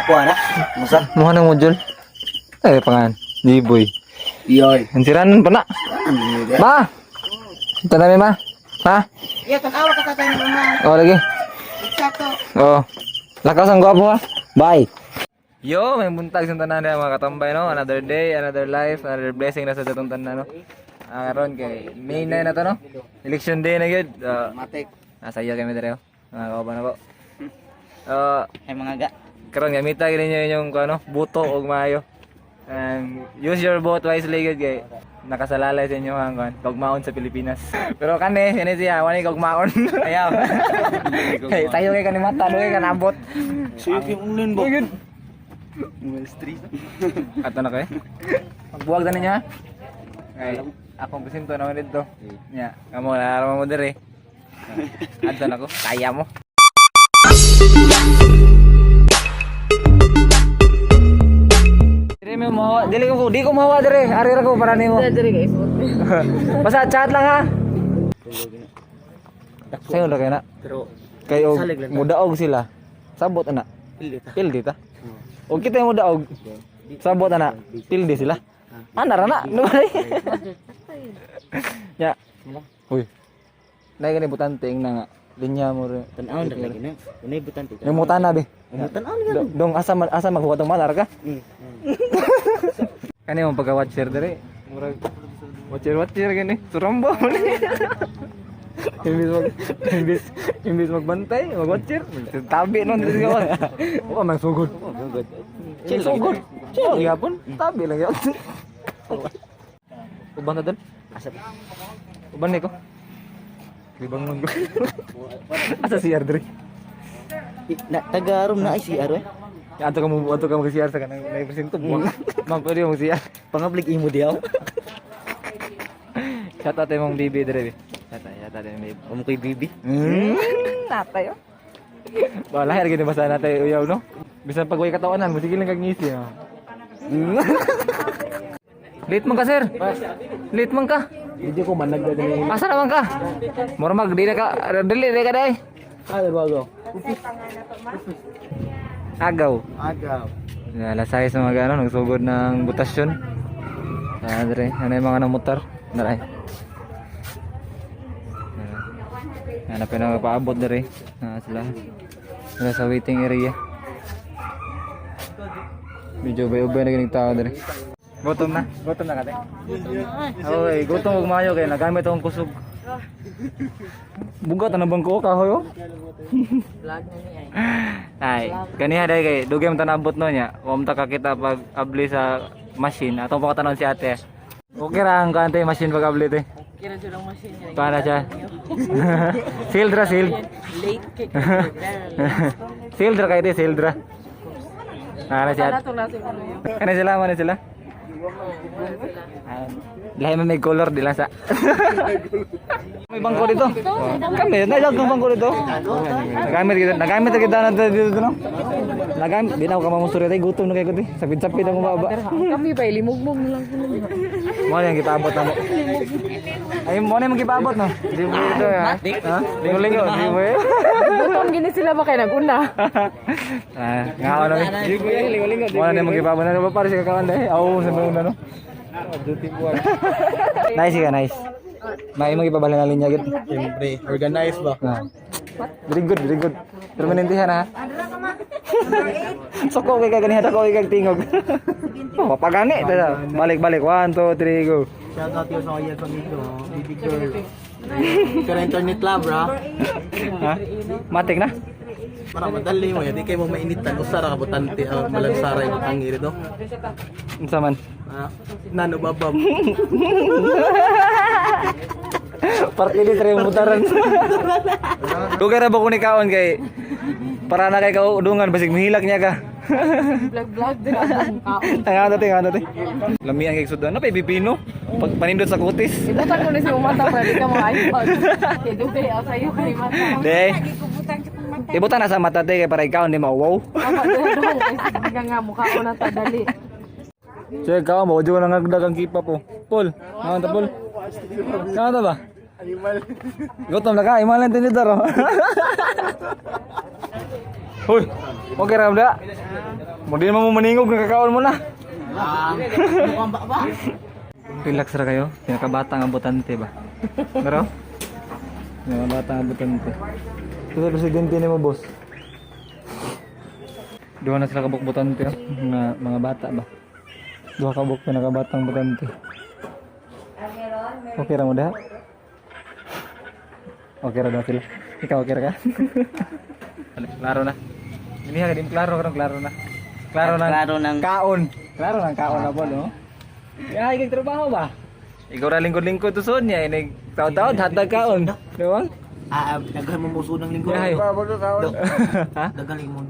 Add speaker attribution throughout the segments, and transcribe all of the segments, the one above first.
Speaker 1: Kuha na. Musa.
Speaker 2: Mukha ng module. Eh, pangan. Jiboy.
Speaker 1: Iyoy.
Speaker 2: Hansiran pa na. Ma! Ito na ma. Ha?
Speaker 3: Iya, tanawa ka tatay mo ha.
Speaker 2: Oh, lagi.
Speaker 3: Eksakto.
Speaker 2: Oh. Lakas ang gwapo ha. Bye. Yo, may buntag sa tanan na mga katambay no. Another day, another life, another blessing na sa datong tanan no. Karon kay May 9 na to no. Election day na gyud.
Speaker 1: Matik.
Speaker 2: Nasa iyo kami dere. Mga kauban na po.
Speaker 1: Ay mga ga.
Speaker 2: Karon gamita gid ninyo inyong ano, buto og maayo. Use your vote wisely gyud kay nakasalalay sa inyo ang kagmaon sa Pilipinas. Pero kani siya, wani kagmaon. Ayaw. Kay tayo kay kanimata, kay kanabot.
Speaker 1: Sige yung ulan ba?
Speaker 2: Gyud.
Speaker 1: Well street.
Speaker 2: Ato na kay. Magbuwag na niya. Ay, akong presinto naman dito. Nya, kamo laro mo dire. Ato na ko, kaya mo. Dire mo mawa, di ko mawa dire. Ari ra ko para nimo.
Speaker 3: Dire guys.
Speaker 2: Basta chat lang ha. Sayo na kay na.
Speaker 1: Pero
Speaker 2: Kayo
Speaker 1: salig lang.
Speaker 2: mudaog sila. Sabot ana. Pildi ta. O kita mo daog. Sabot ana. Pildi sila. Ana ra na. Ya. Uy. Nay gani butante ing na nga. Linya mo rin.
Speaker 1: tanaw na lagi na. Unay butante.
Speaker 2: Yung mutana be.
Speaker 1: Tanaw na.
Speaker 2: Dong asa maghuwat ng malar ka? Kani mo pagka-watcher dire. Murag watcher gani. Suramba mo ni. Imbis magbantay, mag-watcher. Tabi nun dito kawan. O man sugod.
Speaker 1: Chill
Speaker 2: Sugod. Chill gyapon. Tabi lang gyapon. Uban ta dun?
Speaker 1: Asap.
Speaker 2: Uban ni ko. Libang mong. Asa si Ardre?
Speaker 1: Na tagarom na ay si Aro.
Speaker 2: Ato ka mo CR sa kanang may presento buwang. Mang pwede mo CR.
Speaker 1: Pangablik imo diaw.
Speaker 2: Shout out mong bibi dire. Shout out mong bibi.
Speaker 1: Amo koy bibi.
Speaker 2: Tatay oh. Wala her gini basa natay uyaw no. Bisan pag way katawanan mo sige lang kag ngisi ha. Late man ka sir. Late man ka.
Speaker 1: Hindi ko manag na din.
Speaker 2: Asa naman ka? Mura mag di na ka dili ka dai.
Speaker 1: Ano ba go?
Speaker 2: Agaw.
Speaker 1: Agaw.
Speaker 2: Alas 6 na mag ano, nagsugod ng butasyon. Dre, ano yung mga namutar? Naray. Hanapin na paabot dere. Sila sa waiting area. Medyo bay-ubay na ganing tao dere. Gutom na kate. Okay, gutom og maayo kay nagamit akong kusog. Bugat na bangko kahoy oh.
Speaker 3: Vlog mo ni ay.
Speaker 2: Ay, kaniya dai kay dugay man tanabot no nya. Wa ta kakita pag abli sa machine atong pakatanon si ate. Okay ra ang kante machine pag abli te.
Speaker 3: Kira jud ang machine niya.
Speaker 2: Para siya. Sealed ra sealed.
Speaker 3: Late kick.
Speaker 2: Sealed ra kay te sealed ra. Para siya.
Speaker 3: Wala to natin ano yun.
Speaker 2: Kana sila man sila. Lahi man may color dila sa. May bangko dito. Kami najag ng bangko dito. Nagamit kita na dito no. Nagamit di na ako mamusuri tay gutom na kay ko ti. Sapid-sapid ang baba.
Speaker 3: Kami pa ilimugmog na lang kuno.
Speaker 2: Mo yang gipaabot na mo. Ay mo na magipabot no. Di mo ito ha. Ha? Lingo-lingo, di mo.
Speaker 3: Gutom gini sila ba kay naguna?
Speaker 2: Ngao na mi. Lingo-lingo. Mo na magipabot na ba para sa kawan dai. Aw sa una no. Duty buwan. Nice ka, nice. May magipabala na linya gid.
Speaker 1: Siyempre, organize ba?
Speaker 2: Very good. Permanentihan ha. Soko kay kaniya ko kay tingog. Oh, pagani. Balik. 1 2 3 go.
Speaker 1: Shout out sa iya pamilya, baby girl. Pero internet lab, bro.
Speaker 2: Ha? Matik na.
Speaker 1: Para madali mo, di kayo mo mainitan usara ka butante malansaray mo tangiri do.
Speaker 2: Unsa man?
Speaker 1: Nano babab.
Speaker 2: Parte di tre mutaran. Duga ra ba ko ni kaon kay para na kay kaudungan basig mahilak niya ka.
Speaker 3: Vlog din ang kaon.
Speaker 2: Tanga te. Lamian kay sudan na pay pipino. Pag panindot sa kutis.
Speaker 3: Ibutan ko ni si umata para di ka mo iPod. Kay dugay aw sayo kay mata.
Speaker 2: De. Ibutan na sa mata te kay para ikaw hindi mauwaw.
Speaker 3: Ang nga mukha ko na ta dali.
Speaker 2: Check ka mo, jo nang nagdagang kipa po. Pol, naon ta pol? Naon ta ba? Animal. Gutom na ka, imalan tinidor. Hoy, okay ra ba? Mo din mo maningog ng kakaon mo na. Relax ra kayo. Pinakabata nga botante ba? Pero? Pinakabata nga botante. Ito presidente ni mo, boss. Duha na sila kabuk botante, no? Mga bata ba? Duha kabuk pinakabatang botante. Okay ra mo da? Okay ra daw sila. Ikaw okay ra ka? Klaro na. Ini ha, din klaro na. Klaro ng kaon. Klaro ng kaon na po, no? Ay, kay trabaho ba? Ikaw ra lingkod-lingkod to son niya, inig taon-taon hatag kaon. Di ba?
Speaker 1: Daghan mo muso ng linggo.
Speaker 2: Ay. Ha?
Speaker 1: Dagaling mo.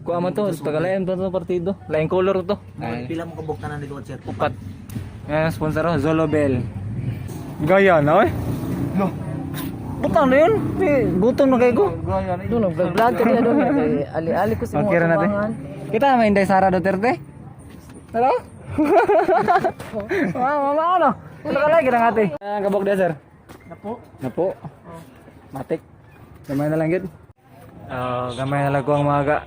Speaker 2: Kuha man to, tagalayan to partido. Laing color to.
Speaker 1: Pila mo kabuk tanan dito sir.
Speaker 2: Upat. Yan, sponsor ko, Zolobel. Gaya na, eh. No. Butang na yun. Gutom na kayo ko.
Speaker 3: Doon, vlog ka niya doon. Ali-ali ko sa
Speaker 2: Okay
Speaker 3: mga
Speaker 2: ra natin.
Speaker 3: tubangan.
Speaker 2: Kita naman Inday Sara Duterte. Hello? Mama, ano? Ano ka lagi ng ate? Kabok dia, sir. Napo. Matik. Gamay na lang yun. Gamay na lang ko ang mga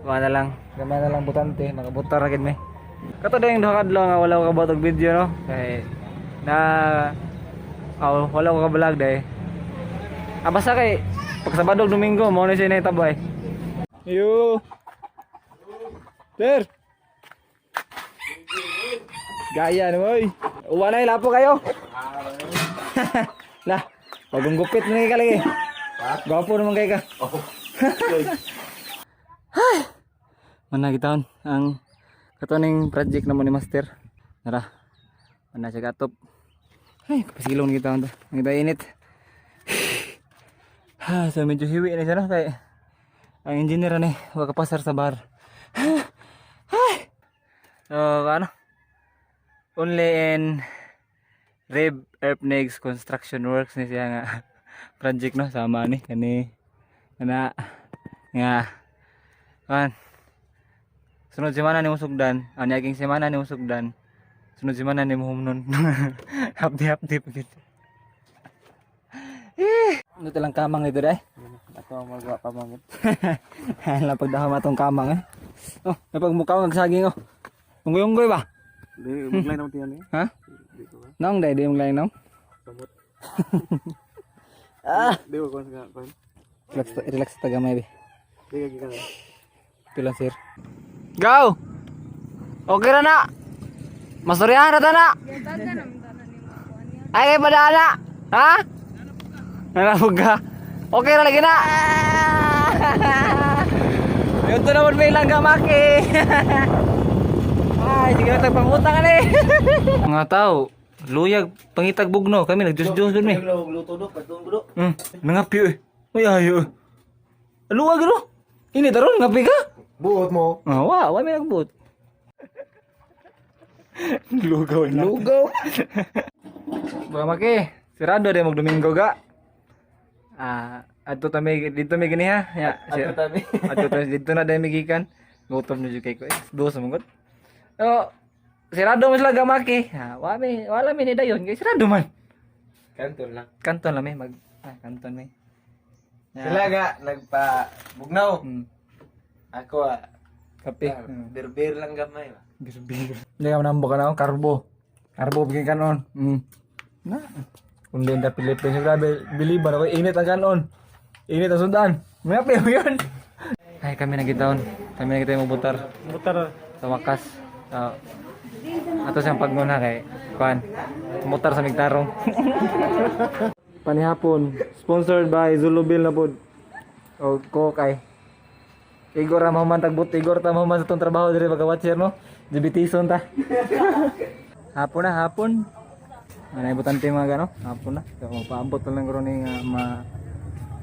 Speaker 2: kuha na lang. Gamay na lang butante. Mga butar na me. Kato din yung duha nga wala ko kabotog video, no? Kaya wala ko ka-vlog dahil. Basta kay pag Sabado Domingo mo na siya na itabay. Yo. Sir. Gaya naman, oy. Uwa na ilapo kayo. Lah, pagong gupit na kayo kalagi. Gwapo naman kayo ka. Managitaon ang katuning project naman ni Master. Nara. Mana siya gatop. Ay, kapasilong kita to. Ang ita init. So medyo hiwi na siya, no? Kaya ang engineer ni wag kapasar sa bar. Ano? Only in Reb Earthnegs Construction Works ni siya nga project, no? Sama ni kani nga kan sunod semana ni musugdan, anyaging semana ni musugdan. Sunod semana ni muhumnon. Hapdi begitu. Ito lang kamang ito dai. Ako magwa pa mangit. Hala pagdahom atong kamang eh. Oh, may pagmukaw nagsaging oh. Unggoy-unggoy ba?
Speaker 1: Di maglay na tiyan ni.
Speaker 2: Ha? Nong dai di maglay nong.
Speaker 1: Samot. Di ko kon.
Speaker 2: Relax ta gamay be.
Speaker 1: Di ka gikan.
Speaker 2: Pila sir. Go. Okay ra na. Masurihan na ta na. Ay padana. Ha? Nalabog ka. Okay ra lagi na. Ito naman may langga maki. Ay, sige na tagpangutang ani. Mga tao, luyag pangitag bugno, kami nagjus-jus dun mi.
Speaker 1: Luto do, patong budo.
Speaker 2: Nangapi eh. Ay ayo. Luwag no. Ini taron ngapi ka?
Speaker 1: Buot mo.
Speaker 2: Wa may nagbut. Lugaw. Mga maki, sirado din mag-Domingo ga. Ato tami dito may gani ha. Ya, ato tami dito na dai migikan. Gutom na jud kay ko. Dos mo gud. Sirado mo sila ga maki. Wala mi ni dayon kay sirado man. Kanton lang may kanton may.
Speaker 1: Sila ga nagpa bugnaw. Ako
Speaker 2: Kape.
Speaker 1: berbir lang gamay ba.
Speaker 2: Bir. Hindi ka manambo ka na karbo. Karbo bigyan kanon. Na. Kundi na Pilipinas grabe biliban ako init ang kanon. Init ang sundan. May api mo yun. Ay kami nagitaon. Kami nagitaon mo butar. Sa wakas. Ato siyang pagnguna kay kuan. Mutar sa migtarong. Panihapon. Sponsored by Zulubil na pod. O Kokay. Igor ra mahuman tagbut. Igor ta mahuman sa tong trabaho diri pagka-watcher no. Jibitison ta. Hapon na hapon. Ano ibutante mga gano? Hapon na. So magpaabot na lang guro ning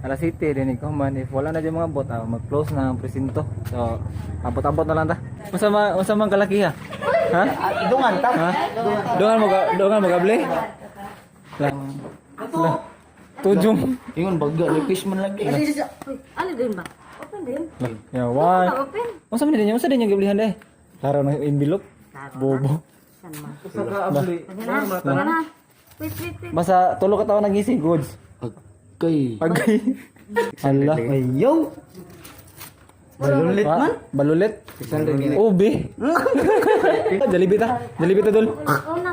Speaker 2: alas 7 din ko man if wala na di mga bot mag-close na ang presinto. So abot-abot na lang ta. Unsa man kalaki ha? Ha?
Speaker 1: Dungan ta.
Speaker 2: Ha? Dungan mo gable. Lang. Tujong.
Speaker 1: Ingon bagga ni fish man lagi.
Speaker 3: Ano din ba? Open din.
Speaker 2: Ya why?
Speaker 3: Open.
Speaker 2: Unsa man din? Unsa din yung giblihan deh? Laro na envelope. Bobo.
Speaker 3: San man?
Speaker 1: Usa ka abli.
Speaker 3: Tara na. Wait.
Speaker 2: Basta tulo ka taon nagising goods.
Speaker 1: Kay.
Speaker 2: Agay. Allah.
Speaker 1: Ayaw. Balulit man.
Speaker 2: Balulit. Ubi. Jalibit ha. Jalibit ha, dol.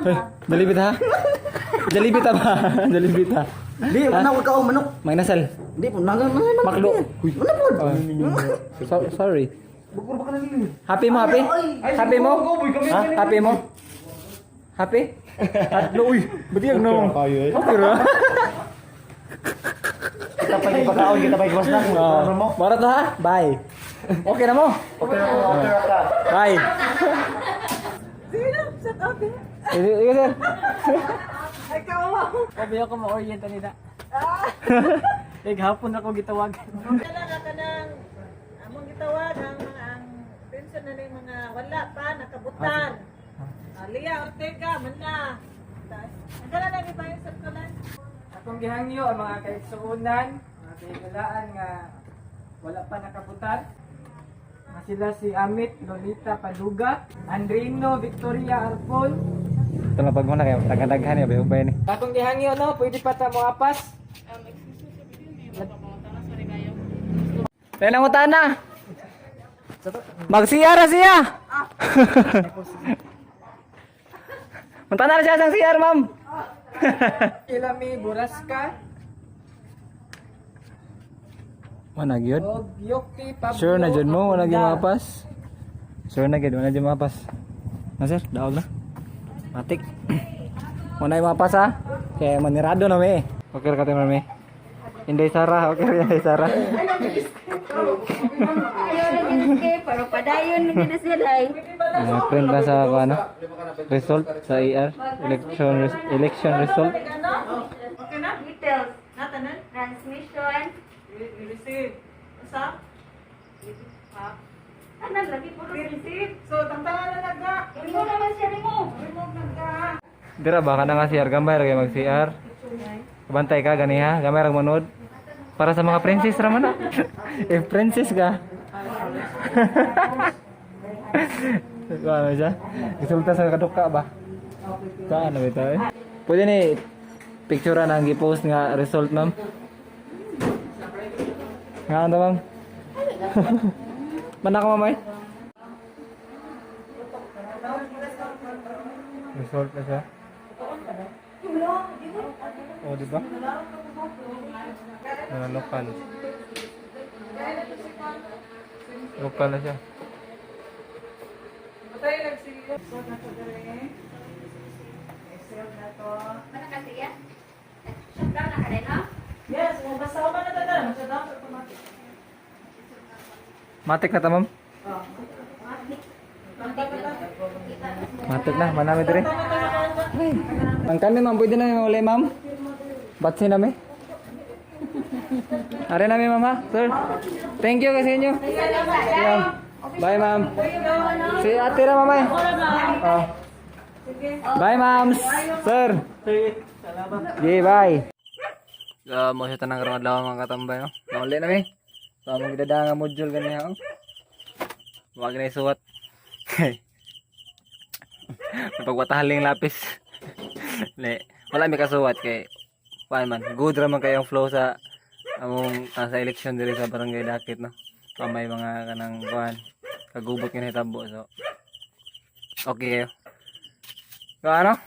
Speaker 2: Hey, jalibit ha. Jalibit ha ba? Jalibit ha.
Speaker 1: Di, wala ko ka manok.
Speaker 2: May nasal.
Speaker 1: Di po, nagan.
Speaker 2: Makdo. Sorry. Happy mo, happy? Happy mo? Ha? Happy mo? Happy? Hatlo, uy. Ba't yung no? Okay ra.
Speaker 1: Kita pa yung pagkaon, kita pa yung kwas na.
Speaker 2: Para to ha? Bye. Okay na mo?
Speaker 1: Okay ka.
Speaker 2: Bye. Sige, sir.
Speaker 3: Sabi ako ma-orient nila. Hapon ako gitawag.
Speaker 4: Among gitawag ang pension na yung mga wala pa nakabutan. Lia Ortega man na. Ang dala na ni bayan sa kalan.
Speaker 3: Akong gihangyo ang mga kaigsuunan, mga kaigulaan nga wala pa nakabutan. Nga sila si Amit Lolita Paduga, Andrino Victoria Arpon.
Speaker 2: Ito na pag muna kayo. Tagadaghan niya. Ubay ni.
Speaker 3: Akong gihangyo no, pwede pa ta mo apas.
Speaker 2: Tayo na mo na. Magsiyara siya. Munta na siya sang siyar, ma'am.
Speaker 3: Ilami Buraska,
Speaker 2: Wala gyud.
Speaker 3: og Yoki Pablo.
Speaker 2: Sure na jud mo, wala gyud mapas. Sure na gyud, wala gyud mapas. Na sir, daog na. Matik. Wala yung mapas ha. Kaya manirado na me. Okay ka tayo me. Inday Sara, okay rin Inday Sara.
Speaker 5: Ayaw na escape, pero padayon na gina sila eh.
Speaker 2: Print na sa ano? Result sa ER, election result.
Speaker 4: Okay na?
Speaker 5: Details,
Speaker 4: Natanan?
Speaker 5: transmission,
Speaker 4: Receive. Usa?
Speaker 5: ano lagi po receipt.
Speaker 4: So, tangtalan na naga.
Speaker 5: Imo naman siya mo.
Speaker 4: Remove naga.
Speaker 2: Dira baka na nga CR gamay ra kay mag CR. Bantay ka gani ha, gamay ra manood. Para sa mga princess ra man na. If princess ka. Ano siya? Resulta sa kaduka ba? Saan na ito eh? Pwede ni picture na ang i-post nga result ma'am. Nga ano ma'am? Mana ka mamay? Result na siya. Oh, di ba? Lokal. Lokal na siya.
Speaker 5: Mana kasi yan? Shutdown na ka rin, ha?
Speaker 4: Yes, basta ako na tatanan. Shutdown automatic.
Speaker 2: Matik na ta ma'am? Matik na, manami dire. Ang kanin ma'am, pwede na yung uli ma'am? Batsi na mi? Are na mi ma'am ha, sir. Thank you kasi inyo. Yeah. Bye ma'am. Si ate ra mamay. Oh. Bye ma'am. Sir. Okay, bye. So, mo siya tanang karon adlaw mga katambay no. Nauli na mi. So, mo gidada nga module ganiya oh. Wag na isuwat. Pagwatahaling lapis. Le, wala mi kasuwat kay kuan man. Good ra man kayong flow sa among sa election diri sa Barangay Dakit no. May mga kanang kuan kagubot nga hitabo so. Okay kayo. So ano?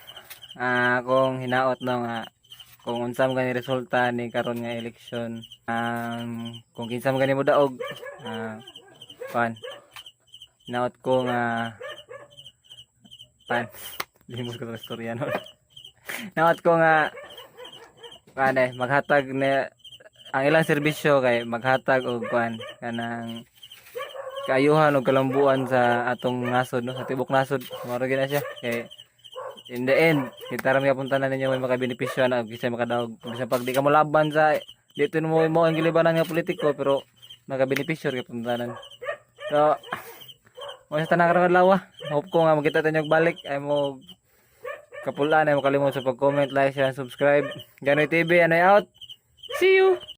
Speaker 2: Kung hinaot no nga kung unsam gani resulta ni karon nga election, kung kinsam gani mo daog, kuan. Hinaot ko nga limos ko sa storya no. Hinaot ko nga maghatag na ang ilang serbisyo kay maghatag og kuan kanang kaayuhan og kalambuan sa atong nasod no, sa tibok nasod. Maro gyud na siya kay in the end kita ra punta na ninyo may makabenepisyo na kisa makadaog bisan pag di ka mo laban sa dito mo ang gilibanan nga politiko pero makabenepisyo kay puntanan. So mo sa tanang karon adlaw, hope ko nga makita tayo balik ay mo kapulaan ay mo kalimot sa pag-comment, like, share, and subscribe. Ganoy TV, ano out. See you.